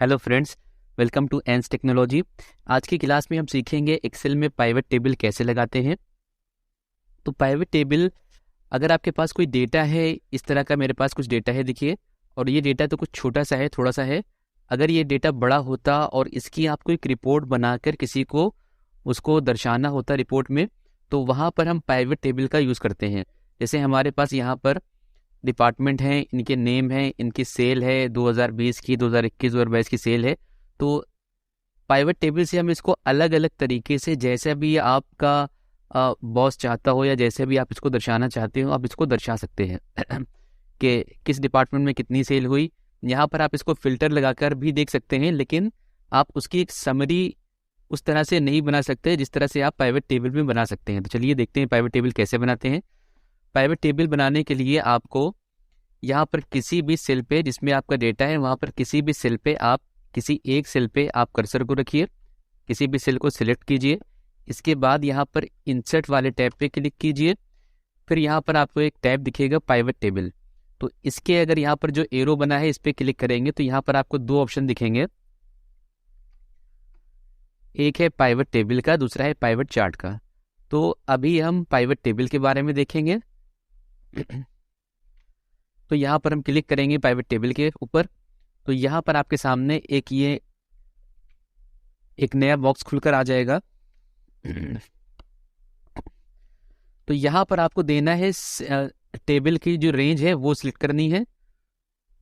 Hello friends, welcome to Ens technology. आज की class में हम सीखेंगे एक्सेल में पाइवट टेबल कैसे लगाते हैं। तो पाइवट टेबल, अगर आपके पास कोई डेटा है, इस तरह का मेरे पास कुछ डेटा है देखिए, और ये डेटा तो कुछ छोटा सा है, थोड़ा सा है। अगर ये डेटा बड़ा होता और इसकी आपको एक रिपोर्ट बनाकर किसी को उसको दर्शाना होता रिपोर्ट में, तो वहाँ पर हम पाइवट टेबल का यूज़ करते हैं। जैसे हमारे पास यहाँ पर डिपार्टमेंट हैं, इनके नेम हैं, इनकी सेल है 2020 की, 2021 2022 की सेल है। तो पाइवट टेबल से हम इसको अलग अलग तरीके से, जैसे भी आपका बॉस चाहता हो या जैसे भी आप इसको दर्शाना चाहते हो, आप इसको दर्शा सकते हैं कि किस डिपार्टमेंट में कितनी सेल हुई। यहाँ पर आप इसको फिल्टर लगाकर भी देख सकते हैं, लेकिन आप उसकी एक समरी उस तरह से नहीं बना सकते जिस तरह से आप पाइवट टेबल में बना सकते हैं। तो चलिए देखते हैं पाइवट टेबल कैसे बनाते हैं। पाइवट टेबल बनाने के लिए आपको यहाँ पर किसी भी सेल पे जिसमें आपका डेटा है, वहाँ पर किसी भी सेल पे आप किसी एक सेल पे आप कर्सर को रखिए, किसी भी सेल को सिलेक्ट कीजिए। इसके बाद यहाँ पर इंसर्ट वाले टैब पे क्लिक कीजिए। फिर यहाँ पर आपको एक टैब दिखेगा पाइवट टेबल। तो इसके अगर यहाँ पर जो एरो बना है इस पर क्लिक करेंगे तो यहाँ पर आपको दो ऑप्शन दिखेंगे, एक है पाइवट टेबल का, दूसरा है पाइवट चार्ट का। तो अभी हम पाइवट टेबल के बारे में देखेंगे। तो यहाँ पर हम क्लिक करेंगे पाइवट टेबल के ऊपर, तो यहाँ पर आपके सामने एक नया बॉक्स खुलकर आ जाएगा। तो यहाँ पर आपको देना है टेबल की जो रेंज है वो सिलेक्ट करनी है।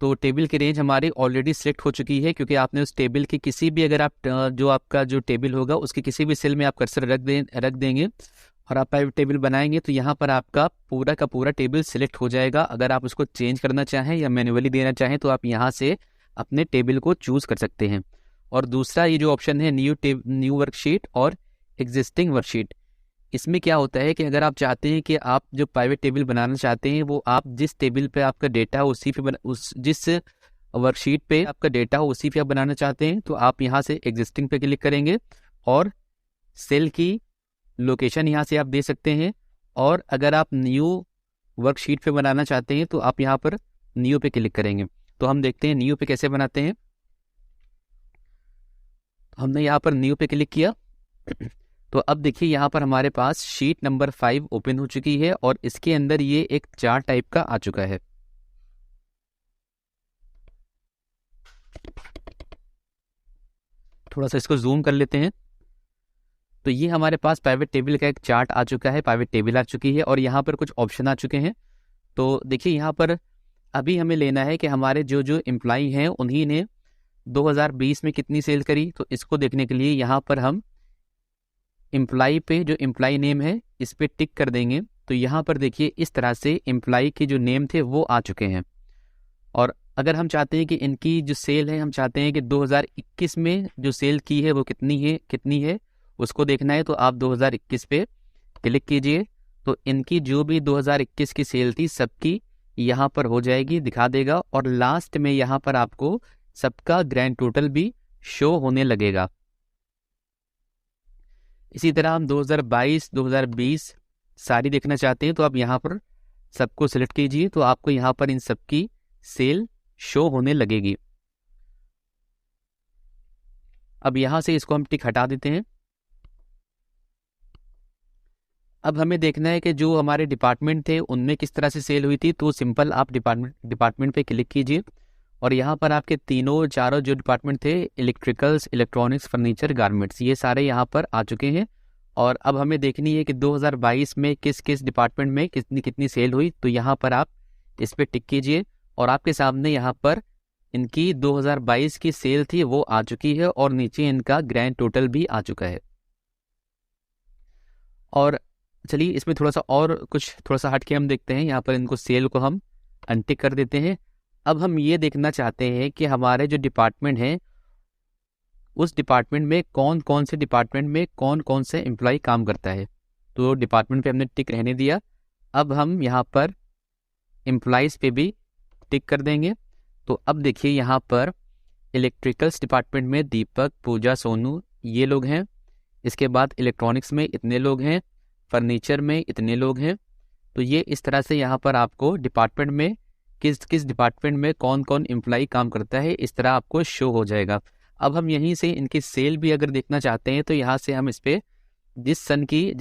तो टेबल की रेंज हमारी ऑलरेडी सिलेक्ट हो चुकी है, क्योंकि आपने उस टेबल की किसी भी, अगर आप जो आपका जो टेबल होगा उसके किसी भी सेल में आप कर्सर रख देंगे और आप पाइवट टेबल बनाएंगे, तो यहाँ पर आपका पूरा का पूरा टेबल सिलेक्ट हो जाएगा। अगर आप उसको चेंज करना चाहें या मैन्युअली देना चाहें तो आप यहाँ से अपने टेबल को चूज कर सकते हैं। और दूसरा ये जो ऑप्शन है न्यू वर्कशीट और एग्जिस्टिंग वर्कशीट, इसमें क्या होता है कि अगर आप चाहते हैं कि आप जो प्राइवेट टेबल बनाना चाहते हैं वो आप जिस टेबल पे आपका डेटा हो उसी पे जिस वर्कशीट पे आपका डेटा हो उसी पे आप बनाना चाहते हैं, तो आप यहाँ से एग्जिस्टिंग पे क्लिक करेंगे और सेल की लोकेशन यहाँ से आप दे सकते हैं। और अगर आप न्यू वर्कशीट पे बनाना चाहते हैं तो आप यहाँ पर न्यू पे क्लिक करेंगे। तो हम देखते हैं न्यू पे कैसे बनाते हैं। हमने यहाँ पर न्यू पे क्लिक किया। तो अब देखिए यहाँ पर हमारे पास शीट नंबर 5 ओपन हो चुकी है और इसके अंदर ये एक चार्ट टाइप का आ चुका है। थोड़ा सा इसको जूम कर लेते हैं। तो ये हमारे पास प्राइवेट टेबल का एक चार्ट आ चुका है, प्राइवेट टेबल आ चुकी है और यहाँ पर कुछ ऑप्शन आ चुके हैं। तो देखिए यहाँ पर अभी हमें लेना है कि हमारे जो जो एम्प्लॉई हैं उन्हीं ने 2020 में कितनी सेल करी। तो इसको देखने के लिए यहाँ पर हम एम्प्लॉई पे जो एम्प्लॉई नेम है इस पर टिक कर देंगे। तो यहाँ पर देखिए इस तरह से एम्प्लॉई के जो नेम थे वो आ चुके हैं। और अगर हम चाहते हैं कि इनकी जो सेल है, हम चाहते हैं कि 2021 में जो सेल की है वो कितनी है उसको देखना है, तो आप 2021 पे क्लिक कीजिए। तो इनकी जो भी 2021 की सेल थी सबकी यहाँ पर हो जाएगी, दिखा देगा। और लास्ट में यहाँ पर आपको सबका ग्रैंड टोटल भी शो होने लगेगा। इसी तरह हम 2022 2020 सारी देखना चाहते हैं तो आप यहाँ पर सबको सिलेक्ट कीजिए, तो आपको यहाँ पर इन सबकी सेल शो होने लगेगी। अब यहाँ से इसको हम टिक हटा देते हैं। अब हमें देखना है कि जो हमारे डिपार्टमेंट थे उनमें किस तरह से सेल हुई थी। तो सिंपल आप डिपार्टमेंट पे क्लिक कीजिए और यहाँ पर आपके तीनों चारों जो डिपार्टमेंट थे, इलेक्ट्रिकल्स, इलेक्ट्रॉनिक्स, फर्नीचर, गारमेंट्स, ये सारे यहाँ पर आ चुके हैं। और अब हमें देखनी है कि 2022 में किस किस डिपार्टमेंट में कितनी कितनी सेल हुई। तो यहाँ पर आप इस पर टिक कीजिए और आपके सामने यहाँ पर इनकी 2022 की सेल थी वो आ चुकी है और नीचे इनका ग्रैंड टोटल भी आ चुका है। और चलिए इसमें थोड़ा सा हट के हम देखते हैं। यहाँ पर इनको सेल को हम अनटिक कर देते हैं। अब हम ये देखना चाहते हैं कि हमारे जो डिपार्टमेंट हैं उस डिपार्टमेंट में कौन कौन से एम्प्लॉय काम करता है। तो डिपार्टमेंट पे हमने टिक रहने दिया। अब हम यहाँ पर एम्प्लॉयज़ पे भी टिक कर देंगे। तो अब देखिए यहाँ पर इलेक्ट्रिकल्स डिपार्टमेंट में दीपक, पूजा, सोनू ये लोग हैं। इसके बाद इलेक्ट्रॉनिक्स में इतने लोग हैं, फर्नीचर में इतने लोग हैं। तो ये इस तरह से यहाँ पर आपको डिपार्टमेंट में किस किस डिपार्टमेंट में कौन कौन एम्प्लॉई काम करता है, इस तरह आपको शो हो जाएगा। अब हम यहीं से इनकी सेल भी अगर देखना चाहते हैं तो यहाँ से हम इस पर जिस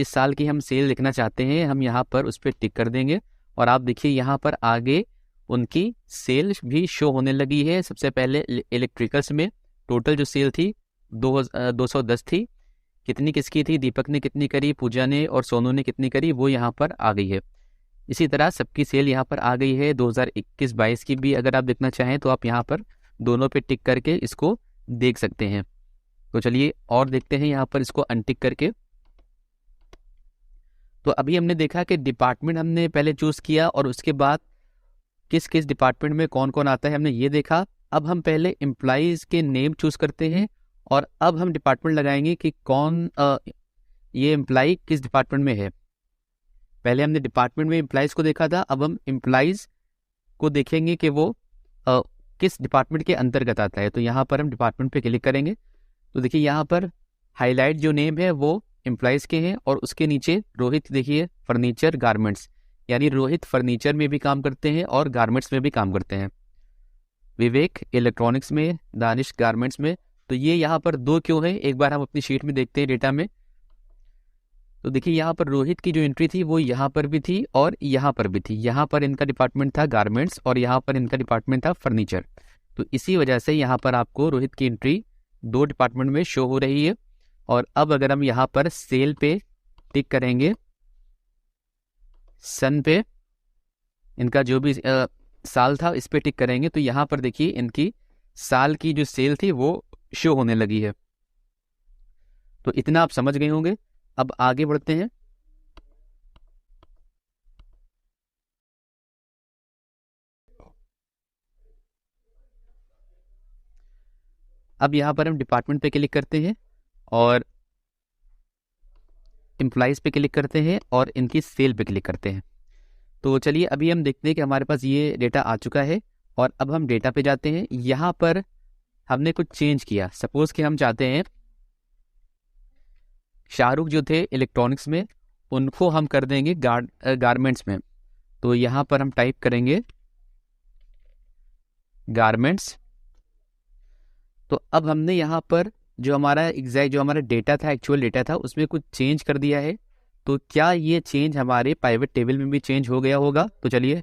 साल की हम सेल देखना चाहते हैं हम यहाँ पर उस पर टिक कर देंगे और आप देखिए यहाँ पर आगे उनकी सेल भी शो होने लगी है। सबसे पहले इलेक्ट्रिकल्स में टोटल जो सेल थी 210 थी। कितनी किसकी थी, दीपक ने कितनी करी, पूजा ने और सोनू ने कितनी करी, वो यहाँ पर आ गई है। इसी तरह सबकी सेल यहाँ पर आ गई है। 2021-22 की भी अगर आप देखना चाहें तो आप यहाँ पर दोनों पे टिक करके इसको देख सकते हैं। तो चलिए और देखते हैं यहाँ पर इसको अनटिक करके। तो अभी हमने देखा कि डिपार्टमेंट हमने पहले चूज किया और उसके बाद किस किस डिपार्टमेंट में कौन कौन आता है हमने ये देखा। अब हम पहले एम्प्लॉयज़ के नेम चूज करते हैं और अब हम डिपार्टमेंट लगाएंगे कि कौन ये एम्प्लॉय किस डिपार्टमेंट में है। पहले हमने डिपार्टमेंट में एम्प्लॉयज़ को देखा था, अब हम एम्प्लॉयज़ को देखेंगे कि वो किस डिपार्टमेंट के अंतर्गत आता है। तो यहाँ पर हम डिपार्टमेंट पे क्लिक करेंगे तो देखिए यहाँ पर हाईलाइट जो नेम है वो एम्प्लॉयज़ के हैं और उसके नीचे रोहित देखिए फर्नीचर गारमेंट्स, यानी रोहित फर्नीचर में भी काम करते हैं और गारमेंट्स में भी काम करते हैं। विवेक इलेक्ट्रॉनिक्स में, दानिश गारमेंट्स में। तो ये यहाँ पर 2 क्यों है, एक बार हम अपनी शीट में देखते हैं डेटा में। तो देखिए यहाँ पर रोहित की जो एंट्री थी वो यहाँ पर भी थी और यहाँ पर भी थी। यहाँ पर इनका डिपार्टमेंट था गारमेंट्स और यहाँ पर इनका डिपार्टमेंट था फर्नीचर। तो इसी वजह से यहाँ पर आपको रोहित की एंट्री 2 डिपार्टमेंट में शो हो रही है। और अब अगर हम यहाँ पर सेल पे टिक करेंगे, सन पे इनका जो भी साल था इस पे टिक करेंगे तो यहाँ पर देखिए इनकी साल की जो सेल थी वो शो होने लगी है। तो इतना आप समझ गए होंगे। अब आगे बढ़ते हैं। अब यहाँ पर हम डिपार्टमेंट पे क्लिक करते हैं और एम्प्लॉयज़ पे क्लिक करते हैं और इनकी सेल पे क्लिक करते हैं। तो चलिए अभी हम देखते हैं कि हमारे पास ये डेटा आ चुका है और अब हम डेटा पे जाते हैं। यहाँ पर हमने कुछ चेंज किया। सपोज कि हम चाहते हैं शाहरुख जो थे इलेक्ट्रॉनिक्स में उनको हम कर देंगे गारमेंट्स में। तो यहाँ पर हम टाइप करेंगे गारमेंट्स। तो अब हमने यहाँ पर जो हमारा डेटा था, एक्चुअल डेटा था, उसमें कुछ चेंज कर दिया है। तो क्या ये चेंज हमारे पाइवेट टेबल में भी चेंज हो गया होगा? तो चलिए,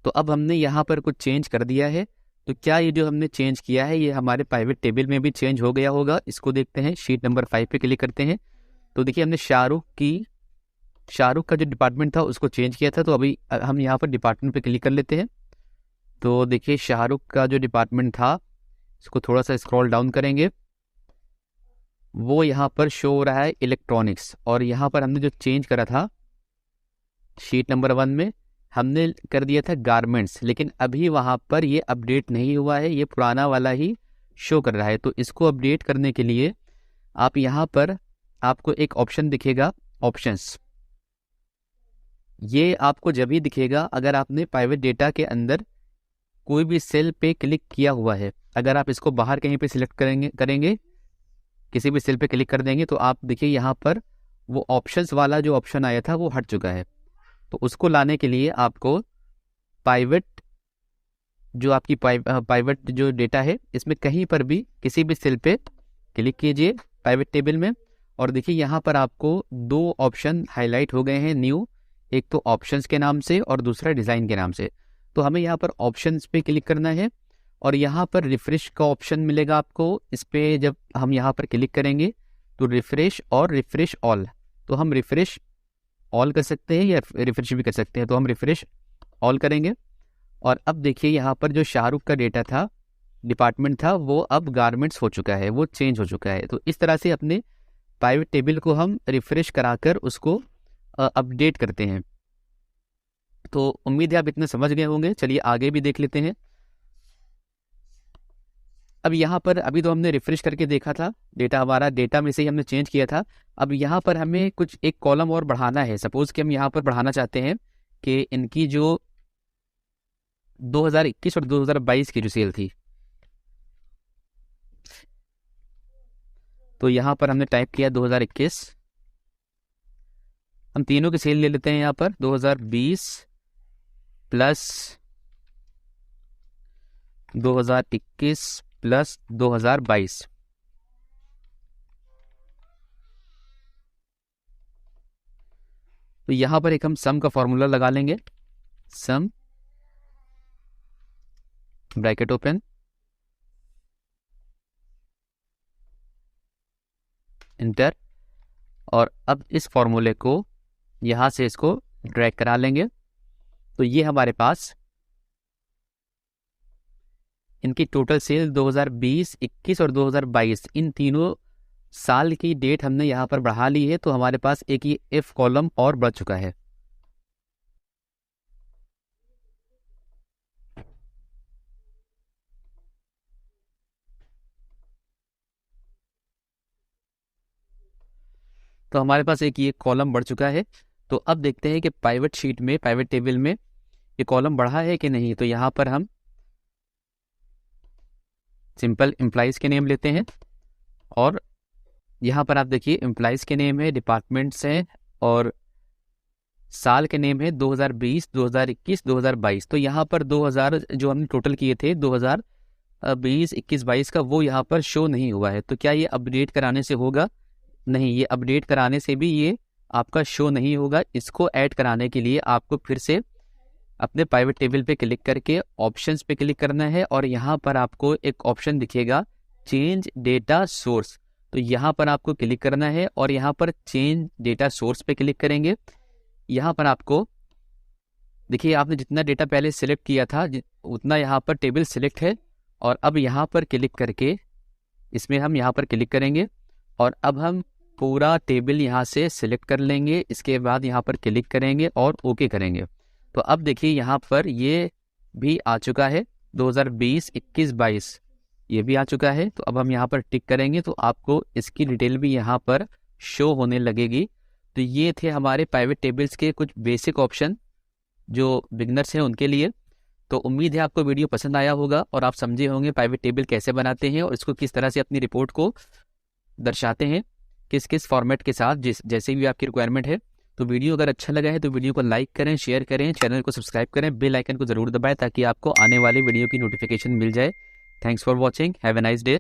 तो अब हमने यहाँ पर कुछ चेंज कर दिया है। तो क्या ये जो हमने चेंज किया है ये हमारे प्राइवेट टेबल में भी चेंज हो गया होगा? इसको देखते हैं। शीट नंबर 5 पे क्लिक करते हैं। तो देखिए हमने शाहरुख का जो डिपार्टमेंट था उसको चेंज किया था। तो अभी हम यहाँ पर डिपार्टमेंट पे क्लिक कर लेते हैं। तो देखिए शाहरुख का जो डिपार्टमेंट था, इसको थोड़ा सा स्क्रॉल डाउन करेंगे, वो यहाँ पर शो हो रहा है इलेक्ट्रॉनिक्स। और यहाँ पर हमने जो चेंज करा था शीट नंबर 1 में हमने कर दिया था गारमेंट्स, लेकिन अभी वहाँ पर ये अपडेट नहीं हुआ है, ये पुराना वाला ही शो कर रहा है। तो इसको अपडेट करने के लिए आप यहाँ पर आपको एक ऑप्शन दिखेगा, ऑप्शंस। ये आपको जब ही दिखेगा अगर आपने प्राइवेट डेटा के अंदर कोई भी सेल पे क्लिक किया हुआ है। अगर आप इसको बाहर कहीं पे सिलेक्ट करेंगे किसी भी सेल पे क्लिक कर देंगे तो आप देखिए यहाँ पर वो ऑप्शंस वाला जो ऑप्शन आया था वो हट चुका है। तो उसको लाने के लिए आपको प्राइवेट जो आपकी प्राइवेट जो डेटा है इसमें कहीं पर भी किसी भी सेल पे क्लिक कीजिए प्राइवेट टेबल में। और देखिए यहाँ पर आपको 2 ऑप्शन हाईलाइट हो गए हैं न्यू, एक तो ऑप्शंस के नाम से और दूसरा डिज़ाइन के नाम से। तो हमें यहाँ पर ऑप्शंस पे क्लिक करना है और यहाँ पर रिफ्रेश का ऑप्शन मिलेगा आपको। इस पर जब हम यहाँ पर क्लिक करेंगे तो रिफ्रेश और रिफ्रेश ऑल, तो हम रिफ्रेश ऑल कर सकते हैं या रिफ्रेश भी कर सकते हैं। तो हम रिफ्रेश ऑल करेंगे और अब देखिए यहाँ पर जो शाहरुख का डेटा था, डिपार्टमेंट था, वो अब गारमेंट्स हो चुका है, वो चेंज हो चुका है। तो इस तरह से अपने प्राइवेट टेबल को हम रिफ्रेश कराकर उसको अपडेट करते हैं। तो उम्मीद है आप इतने समझ गए होंगे। चलिए आगे भी देख लेते हैं। अब यहाँ पर अभी तो हमने रिफ्रेश करके देखा था, डेटा हमारा डेटा में से ही हमने चेंज किया था। अब यहाँ पर हमें कुछ एक कॉलम और बढ़ाना है। सपोज कि हम यहाँ पर बढ़ाना चाहते हैं कि इनकी जो 2021 और 2022 की जो सेल थी, तो यहाँ पर हमने टाइप किया 2021 हम तीनों की सेल ले लेते हैं यहाँ पर 2020 प्लस 2021 प्लस 2022। तो यहाँ पर एक हम सम का फॉर्मूला लगा लेंगे, सम ब्रैकेट ओपन इंटर, और अब इस फॉर्मूले को यहाँ से इसको ड्रैग करा लेंगे। तो ये हमारे पास इनकी टोटल सेल 2020, 21 और 2022 इन तीनों साल की डेट हमने यहाँ पर बढ़ा ली है। तो हमारे पास एक ये एफ कॉलम और बढ़ चुका है। तो हमारे पास एक ये कॉलम बढ़ चुका है। तो अब देखते हैं कि पाइवट शीट में, पाइवट टेबल में ये कॉलम बढ़ा है कि नहीं। तो यहाँ पर हम सिंपल एम्प्लॉइज के नेम लेते हैं, और यहाँ पर आप देखिए एम्प्लॉइज के नेम है, डिपार्टमेंट्स हैं, और साल के नेम है 2020, 2021, 2022। तो यहाँ पर 2000 जो हमने टोटल किए थे 2020, 21, 22 का, वो यहाँ पर शो नहीं हुआ है। तो क्या ये अपडेट कराने से होगा? नहीं, ये अपडेट कराने से भी ये आपका शो नहीं होगा। इसको ऐड कराने के लिए आपको फिर से अपने पाइवट टेबल पे क्लिक करके ऑप्शंस पे क्लिक करना है, और यहाँ पर आपको एक ऑप्शन दिखेगा चेंज डेटा सोर्स। तो यहाँ पर आपको क्लिक करना है, और यहाँ पर चेंज डेटा सोर्स पे क्लिक करेंगे। यहाँ पर आपको देखिए, आपने जितना डेटा पहले सिलेक्ट किया था उतना यहाँ पर टेबल सिलेक्ट है। और अब यहाँ पर क्लिक करके इसमें हम यहाँ पर क्लिक करेंगे, और अब हम पूरा टेबल यहाँ से सिलेक्ट कर लेंगे। इसके बाद यहाँ पर क्लिक करेंगे और ओके करेंगे। तो अब देखिए यहाँ पर ये भी आ चुका है 2020, 21, 22 ये भी आ चुका है। तो अब हम यहाँ पर टिक करेंगे तो आपको इसकी डिटेल भी यहाँ पर शो होने लगेगी। तो ये थे हमारे पाइवट टेबल्स के कुछ बेसिक ऑप्शन जो बिगनर्स हैं उनके लिए। तो उम्मीद है आपको वीडियो पसंद आया होगा और आप समझे होंगे पाइवट टेबल कैसे बनाते हैं और इसको किस तरह से अपनी रिपोर्ट को दर्शाते हैं, किस किस फॉर्मेट के साथ, जैसे भी आपकी रिक्वायरमेंट है। तो वीडियो अगर अच्छा लगा है तो वीडियो को लाइक करें, शेयर करें, चैनल को सब्सक्राइब करें, बेल आइकन को ज़रूर दबाएं ताकि आपको आने वाले वीडियो की नोटिफिकेशन मिल जाए। Thanks for watching, have a nice day.